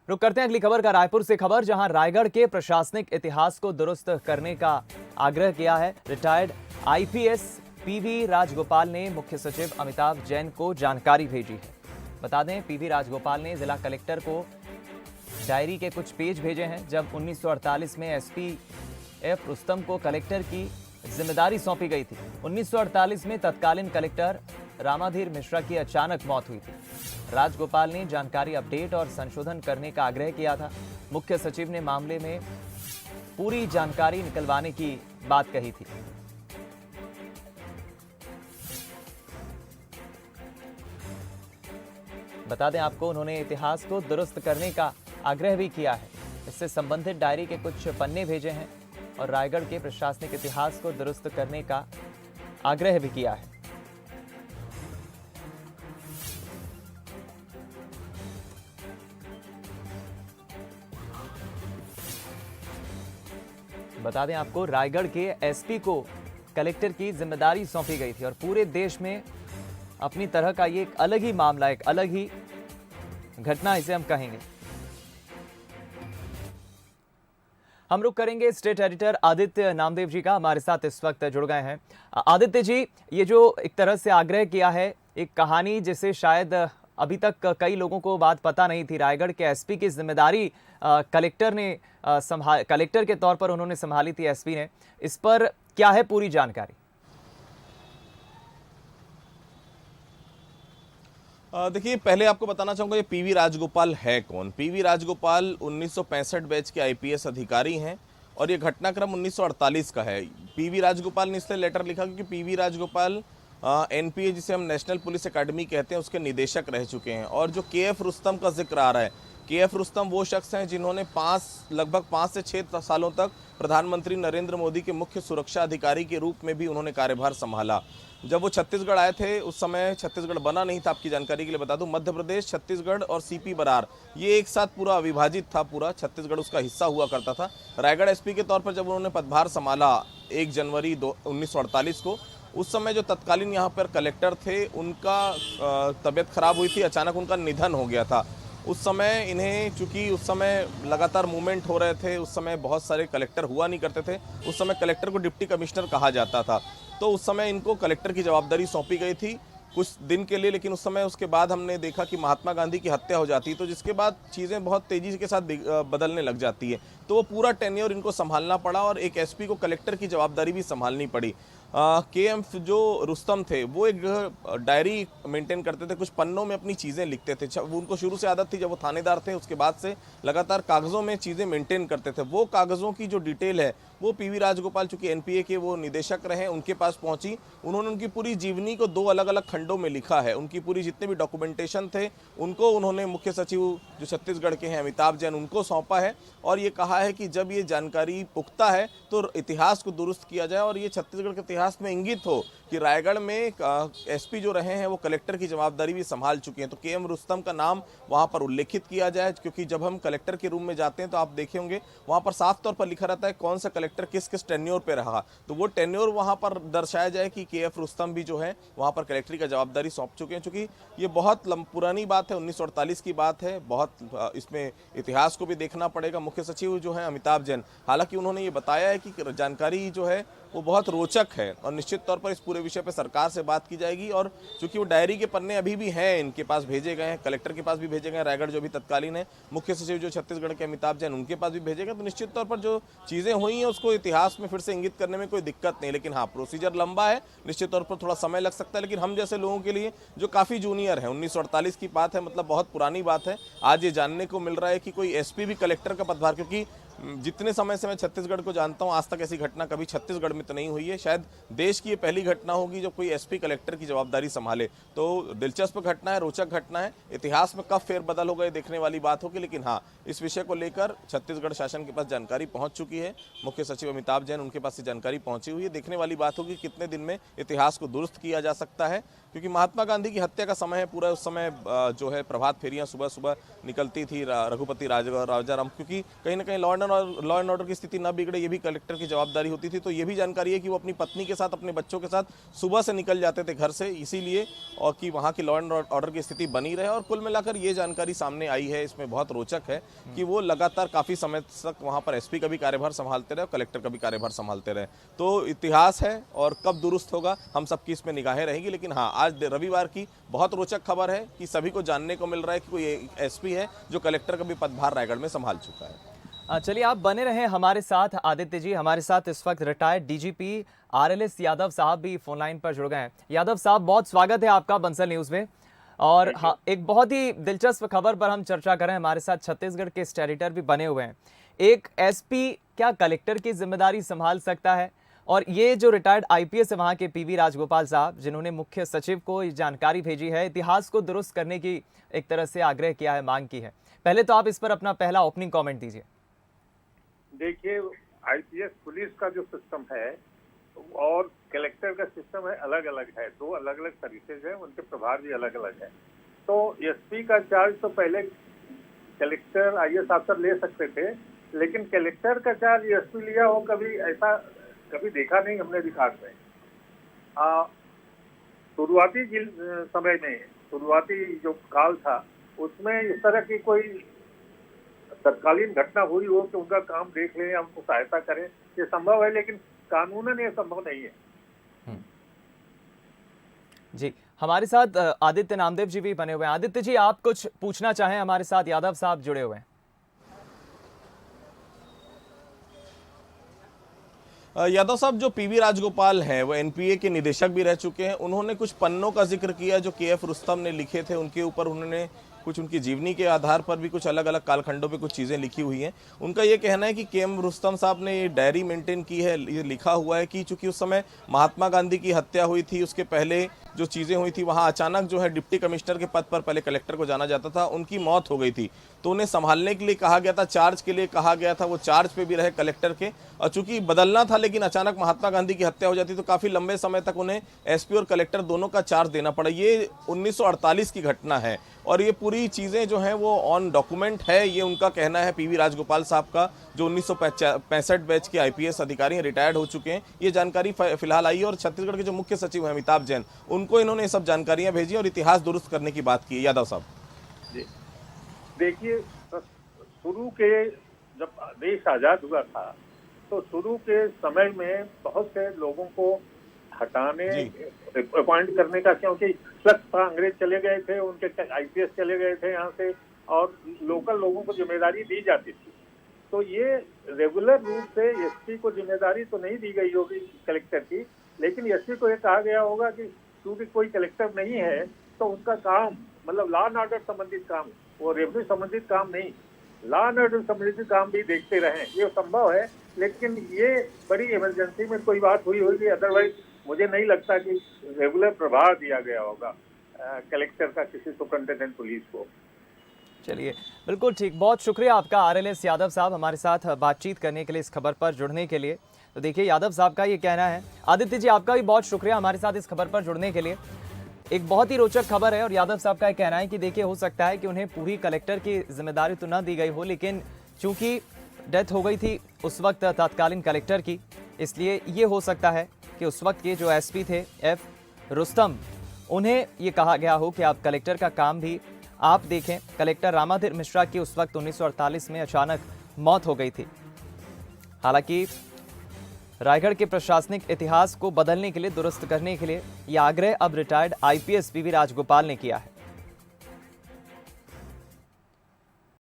रुक करते हैं अगली खबर का। रायपुर से खबर, जहां रायगढ़ के प्रशासनिक इतिहास को दुरुस्त करने का आग्रह किया है। रिटायर्ड आईपीएस पीवी राजगोपाल ने मुख्य सचिव अमिताभ जैन को जानकारी भेजी है। बता दें, पीवी राजगोपाल ने जिला कलेक्टर को डायरी के कुछ पेज भेजे हैं। जब 1948 में एसपीएफ रुस्तम को कलेक्टर की जिम्मेदारी सौंपी गई थी। 1948 में तत्कालीन कलेक्टर रामाधीर मिश्रा की अचानक मौत हुई थी। राजगोपाल ने जानकारी अपडेट और संशोधन करने का आग्रह किया था। मुख्य सचिव ने मामले में पूरी जानकारी निकलवाने की बात कही थी। बता दें आपको, उन्होंने इतिहास को दुरुस्त करने का आग्रह भी किया है। इससे संबंधित डायरी के कुछ पन्ने भेजे हैं और रायगढ़ के प्रशासनिक इतिहास को दुरुस्त करने का आग्रह भी किया है। बता दें आपको, रायगढ़ के एसपी को कलेक्टर की जिम्मेदारी सौंपी गई थी और पूरे देश में अपनी तरह का ये एक अलग ही मामला, एक अलग ही घटना इसे हम कहेंगे। हम रुक करेंगे स्टेट एडिटर आदित्य नामदेव जी का, हमारे साथ इस वक्त जुड़ गए हैं। आदित्य जी, ये जो एक तरह से आग्रह किया है, एक कहानी जिसे शायद अभी तक कई लोगों को बात पता नहीं थी। रायगढ़ के एसपी की जिम्मेदारी कलेक्टर ने कलेक्टर के तौर पर उन्होंने संभाली थी, एसपी ने। इस पर क्या है पूरी जानकारी? देखिए, पहले आपको बताना चाहूँगा ये पीवी राजगोपाल है कौन। पीवी राजगोपाल 1965 बैच के आईपीएस अधिकारी हैं और ये घटनाक्रम 1948 का है। पीवी राजगोपाल ने इसलिए लेटर लिखा क्योंकि पीवी राजगोपाल एनपीए, जिसे हम नेशनल पुलिस एकेडमी कहते हैं, उसके निदेशक रह चुके हैं। और जो केएफ रुस्तम का जिक्र आ रहा है, केएफ रुस्तम वो शख्स हैं जिन्होंने लगभग 5 से 6 सालों तक प्रधानमंत्री नरेंद्र मोदी के मुख्य सुरक्षा अधिकारी के रूप में भी उन्होंने कार्यभार संभाला। जब वो छत्तीसगढ़ आए थे, उस समय छत्तीसगढ़ बना नहीं था। आपकी जानकारी के लिए बता दूं, मध्य प्रदेश, छत्तीसगढ़ और सीपी बरार ये एक साथ पूरा अविभाजित था। पूरा छत्तीसगढ़ उसका हिस्सा हुआ करता था। रायगढ़ एसपी के तौर पर जब उन्होंने पदभार संभाला 1 जनवरी 1948 को, उस समय जो तत्कालीन यहाँ पर कलेक्टर थे, उनका तबीयत खराब हुई थी, अचानक उनका निधन हो गया था। उस समय इन्हें, चूंकि उस समय लगातार मूवमेंट हो रहे थे, उस समय बहुत सारे कलेक्टर हुआ नहीं करते थे। उस समय कलेक्टर को डिप्टी कमिश्नर कहा जाता था। तो उस समय इनको कलेक्टर की जवाबदारी सौंपी गई थी कुछ दिन के लिए। लेकिन उस समय, उसके बाद हमने देखा कि महात्मा गांधी की हत्या हो जाती है, तो जिसके बाद चीज़ें बहुत तेज़ी के साथ बदलने लग जाती है। तो वो पूरा टेन्योर इनको संभालना पड़ा और एक एसपी को कलेक्टर की जवाबदारी भी संभालनी पड़ी। केएम जो रुस्तम थे, वो एक डायरी मेंटेन करते थे, कुछ पन्नों में अपनी चीज़ें लिखते थे। उनको शुरू से आदत थी, जब वो थानेदार थे उसके बाद से लगातार कागज़ों में चीज़ें मेंटेन करते थे। वो कागज़ों की जो डिटेल है, वो पीवी राजगोपाल, चूंकि एनपीए के वो निदेशक रहे, उनके पास पहुंची। उन्होंने उनकी पूरी जीवनी को 2 अलग अलग खंडों में लिखा है। उनकी पूरी जितने भी डॉक्यूमेंटेशन थे, उनको उन्होंने मुख्य सचिव जो छत्तीसगढ़ के हैं अमिताभ जैन, उनको सौंपा है। और ये कहा है कि जब ये जानकारी पुख्ता है तो इतिहास को दुरुस्त किया जाए और ये छत्तीसगढ़ के इतिहास में इंगित हो कि रायगढ़ में एसपी जो रहे हैं वो कलेक्टर की जवाबदारी भी संभाल चुके हैं। तो केएम रुस्तम का नाम वहां पर उल्लेखित किया जाए, क्योंकि जब हम कलेक्टर के रूम में जाते हैं तो आप देखे होंगे वहां पर साफ तौर पर लिखा रहता है कौन सा कलेक्टर किस किस टेन्योर पे रहा। तो वो टेन्योर वहां पर दर्शाया जाए कि केएफ रुस्तम भी जो है वहां पर कलेक्टरी का जवाबदारी सौंप चुके हैं। चूंकि ये बहुत पुरानी बात है, 1948 की बात है, बहुत इसमें इतिहास को भी देखना पड़ेगा। मुख्य सचिव जो है अमिताभ जैन, हालांकि उन्होंने ये बताया है कि जानकारी जो है वो बहुत रोचक है और निश्चित तौर पर इस पूरे विषय पर सरकार से बात की जाएगी। और चूंकि वो डायरी के पन्ने अभी भी हैं, इनके पास भेजे गए हैं, कलेक्टर के पास भी भेजे गए, रायगढ़ जो भी तत्कालीन है, मुख्य सचिव जो छत्तीसगढ़ के अमिताभ जैन, उनके पास भी भेजे गए। तो निश्चित तौर पर जो चीज़ें हुई हैं उसको इतिहास में फिर से इंगित करने में कोई दिक्कत नहीं। लेकिन हाँ, प्रोसीजर लंबा है, निश्चित तौर पर थोड़ा समय लग सकता है। लेकिन हम जैसे लोगों के लिए जो काफ़ी जूनियर है, 1948 की बात है, मतलब बहुत पुरानी बात है, आज ये जानने को मिल रहा है कि कोई एसपी भी कलेक्टर का पदभार, क्योंकि जितने समय से मैं छत्तीसगढ़ को जानता हूं, आज तक ऐसी घटना कभी छत्तीसगढ़ में तो नहीं हुई है। शायद देश की ये पहली घटना होगी जब कोई एसपी कलेक्टर की जवाबदारी संभाले। तो दिलचस्प घटना है, रोचक घटना है। इतिहास में कब फेरबदल हो गए देखने वाली बात होगी। लेकिन हाँ, इस विषय को लेकर छत्तीसगढ़ शासन के पास जानकारी पहुंच चुकी है। मुख्य सचिव अमिताभ जैन, उनके पास से जानकारी पहुंची हुई है। देखने वाली बात होगी कितने दिन में इतिहास को दुरुस्त किया जा सकता है। क्योंकि महात्मा गांधी की हत्या का समय है पूरा, उस समय जो है प्रभात फेरियां सुबह सुबह निकलती थी रघुपति राजाराम, क्योंकि कहीं ना कहीं लॉ एंड ऑर्डर की स्थिति न बिगड़े ये भी कलेक्टर की जवाबदारी होती थी। तो ये भी जानकारी है कि वो अपनी पत्नी के साथ, अपने बच्चों के साथ सुबह से निकल जाते थे घर से, इसीलिए, और कि वहाँ की लॉ एंड ऑर्डर की स्थिति बनी रहे। और कुल मिलाकर ये जानकारी सामने आई है, इसमें बहुत रोचक है कि वो लगातार काफ़ी समय तक वहाँ पर एसपी का भी कार्यभार संभालते रहे और कलेक्टर का भी कार्यभार संभालते रहे। तो इतिहास है और कब दुरुस्त होगा हम सबकी इसमें निगाहें रहेंगी। लेकिन हाँ, आज रविवार की बहुत रोचक खबर है कि सभी को जानने को मिल रहा है कि कोई एसपी है जो कलेक्टर का भी पदभार रायगढ़ में संभाल चुका है। चलिए, आप बने रहे हमारे साथ। आदित्य जी, हमारे साथ इस वक्त रिटायर्ड डीजीपी RLS यादव साहब भी फोन लाइन पर जुड़ गए हैं। यादव साहब, बहुत स्वागत है आपका बंसल न्यूज में। और हाँ, एक बहुत ही दिलचस्प खबर पर हम चर्चा कर रहे हैं। हमारे साथ छत्तीसगढ़ के स्टेट एडिटर भी बने हुए हैं। एक एसपी क्या कलेक्टर की जिम्मेदारी संभाल सकता है? और ये जो रिटायर्ड IPS है वहाँ के PV राजगोपाल साहब, जिन्होंने मुख्य सचिव को ये जानकारी भेजी है, इतिहास को दुरुस्त करने की एक तरह से आग्रह किया है, मांग की है। पहले तो आप इस पर अपना पहला ओपनिंग कमेंट दीजिए। देखिए, IPS पुलिस का जो सिस्टम है और कलेक्टर का सिस्टम है, अलग अलग है। दो अलग अलग सर्विसेज हैं, उनके प्रभार भी अलग अलग है। तो एसपी का चार्ज तो पहले कलेक्टर IAS अफसर ले सकते थे, लेकिन कलेक्टर का चार्ज एसपी लिया हो, कभी ऐसा कभी देखा नहीं हमने इतिहास में। शुरुआती समय में, शुरुआती जो काल था, उसमें इस तरह की कोई तत्कालीन घटना हुई हो कि उनका काम देख लें या उनको सहायता करें, ये संभव है, लेकिन कानूनन ये संभव नहीं है। जी, हमारे साथ आदित्य नामदेव जी भी बने हुए हैं। आदित्य जी, आप कुछ पूछना चाहें हमारे साथ? यादव साहब जुड़े हुए हैं। यादव साहब, जो PV राजगोपाल हैं वो NPA के निदेशक भी रह चुके हैं। उन्होंने कुछ पन्नों का जिक्र किया जो KF रुस्तम ने लिखे थे, उनके ऊपर उन्होंने कुछ उनकी जीवनी के आधार पर भी कुछ अलग अलग कालखंडों पे कुछ चीज़ें लिखी हुई हैं। उनका ये कहना है कि KM रुस्तम साहब ने ये डायरी मेंटेन की है, ये लिखा हुआ है कि चूंकि उस समय महात्मा गांधी की हत्या हुई थी, उसके पहले जो चीज़ें हुई थी, वहाँ अचानक जो है डिप्टी कमिश्नर के पद पर पहले कलेक्टर को जाना जाता था, उनकी मौत हो गई थी, तो उन्हें संभालने के लिए कहा गया था, चार्ज के लिए कहा गया था, वो चार्ज पे भी रहे कलेक्टर के, और चूंकि बदलना था लेकिन अचानक महात्मा गांधी की हत्या हो जाती तो काफ़ी लंबे समय तक उन्हें एसपी और कलेक्टर दोनों का चार्ज देना पड़ा। ये 1948 की घटना है और ये पूरी चीज़ें जो हैं वो ऑन डॉक्यूमेंट है, ये उनका कहना है PV राजगोपाल साहब का, जो 1965 बैच के IPS अधिकारी हैं, रिटायर्ड हो चुके हैं। ये जानकारी फिलहाल आई है और छत्तीसगढ़ के जो मुख्य सचिव हैं अमिताभ जैन, उनको इन्होंने सब जानकारियां भेजी और इतिहास दुरुस्त करने की बात की। यादव साहब जी, देखिए, शुरू के जब देश आजाद हुआ था तो शुरू के समय में बहुत से लोगों को हटाने, अपॉइंट करने का, क्योंकि सख्त था, अंग्रेज चले गए थे, उनके IPS चले गए थे यहाँ से, और लोकल लोगों को जिम्मेदारी दी जाती थी। तो ये रेगुलर रूप से एसपी को जिम्मेदारी तो नहीं दी गई होगी कलेक्टर की, लेकिन एसपी को ये कहा गया होगा कि क्योंकि कोई कलेक्टर नहीं है तो उनका काम, मतलब लॉ एंड ऑर्डर संबंधित काम, वो रेवेन्यू संबंधित काम नहीं, लॉ एंड ऑर्डर संबंधित काम भी देखते रहें। ये संभव है, लेकिन ये बड़ी इमरजेंसी में कोई बात हुई होगी, अदरवाइज मुझे नहीं लगता कि रेगुलर प्रभार दिया गया होगा कलेक्टर का किसी सुपरिटेंडेंट पुलिस को। चलिए, बिल्कुल ठीक, बहुत शुक्रिया आपका RLS यादव साहब हमारे साथ बातचीत करने के लिए, इस खबर पर जुड़ने के लिए। तो देखिए, यादव साहब का ये कहना है। आदित्य जी, आपका भी बहुत शुक्रिया हमारे साथ इस खबर पर जुड़ने के लिए। एक बहुत ही रोचक खबर है और यादव साहब का ये कहना है कि देखिए, हो सकता है कि उन्हें पूरी कलेक्टर की जिम्मेदारी तो ना दी गई हो, लेकिन चूंकि डेथ हो गई थी उस वक्त तत्कालीन कलेक्टर की, इसलिए ये हो सकता है कि उस वक्त के जो एसपी थे F रुस्तम, उन्हें ये कहा गया हो कि आप कलेक्टर का काम भी आप देखें। कलेक्टर रामाधीर मिश्रा की उस वक्त 1948 में अचानक मौत हो गई थी। हालांकि रायगढ़ के प्रशासनिक इतिहास को बदलने के लिए, दुरुस्त करने के लिए, यह आग्रह अब रिटायर्ड IPS PV राजगोपाल ने किया है।